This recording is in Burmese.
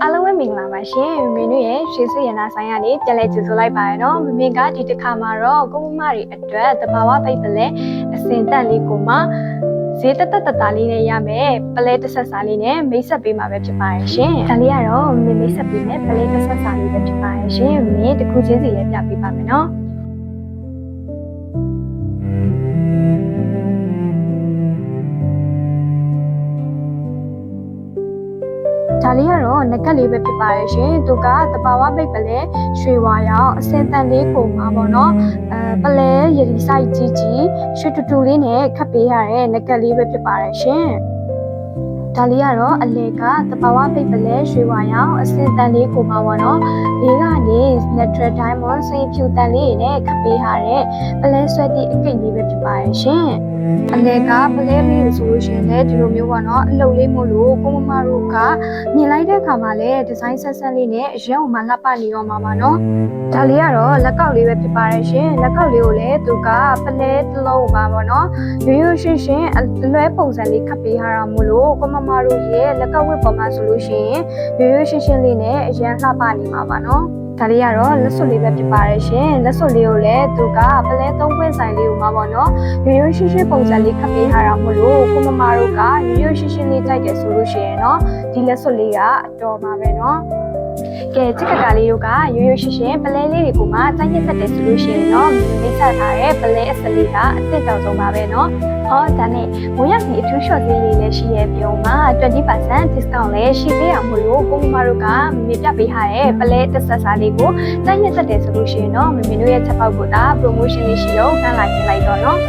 အားလုံးပဲမင်္ဂလာပါရှင်မင်းတို့ရဲ့ရွှေစရနာဆိုင်ကနေပြန်လဲကြိုဆိုလိုက်ပါရနော်မင်းကဒီတစ်ခါမှာတော့ကိုမမတွေအတွက်တဘာဝပိတ်ပလဲအစင်တက်လေးကိုမှဈေးတက်လေးနဲ့ရမယ်ပလဲတစ်ဆက်စာလေးနဲ့မိတ်ဆက်ပေးမှာပဲဖြစ်ပါရဲ့ရှင်ဒါလေးကတော့မိတ်ဆက်ပေးမယ်ပလဲတစ်ဆက်စာလေးပဲဖြစ်ပါရဲ့ရှင်မင်းတစ်ခုချင်းစီလည်းပြပေးပါမယ်နော်ဒါလေးကတော့ငကက်လေးပဲဖြစ်ပါရဲ့ရှင်သူကတဘာဝပိတ်ပလဲရွှေဝါရောင်အစင်တန်လေးကိုမှာပေါ့နော်ပလဲရည်ဆိုင်ကြီးရွှေတူလေးနဲ့ခတ်ပေးရတဲ့ငကက်လေးပဲဖြစ်ပါရဲ့ရှင်ဒါလေးကတော့အလေကတဘာဝပိတ်ပလဲရွှေဝါရောင်အစင်တန်လေးကိုမှာပေါ့နော်လေးကနေ natural diamond စိတ်ဖြူတန်လေးနဲ့ခတ်ပေးရတဲ့ပလဲဆွဲသည့်အကိတ်လေးပဲဖြစ်ပါရဲ့ရှင်အလေကပလဲလေးလို့ဆိုလို့ရှိရင်လည်းဒီလိုမျိုးပေါ့နော်အလုပ်လေးမို့လို့ကိုမမတို့ကမြင်လိုက်တဲ့အခါမှာလည်းဒီဇိုင်းဆက်ဆက်လေးနဲ့အရင်ကမှလှပနေတော့မှာပါနော်ဒါလေးကတော့လက်ကောက်လေးပဲဖြစ်ပါတယ်ရှင်လက်ကောက်လေးကိုလည်းသူကပလဲတစ်လုံးပါပေါ့နော်ရိုးရိုးရှင်းရှင်းအလွဲပုံစံလေးခတ်ပေးထားတာမို့လို့ကိုမမတို့ရဲ့လက်ကောက်ဝတ်ပေါ်မှာဆိုလို့ရှိရင်ရိုးရိုးရှင်းရှင်းလေးနဲ့အရင်လှပနေမှာပါနော်ဒါလေးကတော့လက်စွပ်လေးပဲဖြစ်ပါတယ်ရှင်လက်စွပ်လေးကိုလည်းသူကပလဲသုံးခွင့်ဆိုင်လေးကိုမှာပေါ့နော်ရိုးရိုးရှင်းရှင်းပုံစံလေးခတ်ပေးထားတာမို့လို့ကိုမမတို့ကရိုးရိုးရှင်းရှင်းလေးကြိုက်တယ်ဆိုလို့ရှိရင်เนาะဒီလက်စွပ်လေးကအတော်ပါပဲเนาะကဲချစ်ကကလေးတို့ကရိုးရိုးရှင်းရှင်းပလဲလေးတွေကိုမှစိုက်ညက်သက်တယ်ဆိုလို့ရှိရင်เนาะမိတ်ဆက်ထားတဲ့ပလဲအစလေးကအစ်စ်တောင်ဆုံးပါပဲเนาะဟောဒါနဲ့ဘိုးရစီအထူး short လေးလည်းရှိရဲ့ပြုံးမှာ 20% discount လည်းရှိသေးရမို့လို့ကိုမမတို့ကမိပြပေးထားတဲ့ပလဲတစ်ဆက်စားလေးကိုစိုက်ညက်သက်တယ်ဆိုလို့ရှိရင်เนาะမမတို့ရဲ့ချက်ပေါက်ကိုဒါ promotion လေးရှိတော့ခန်းလာပြင်လိုက်တော့เนาะ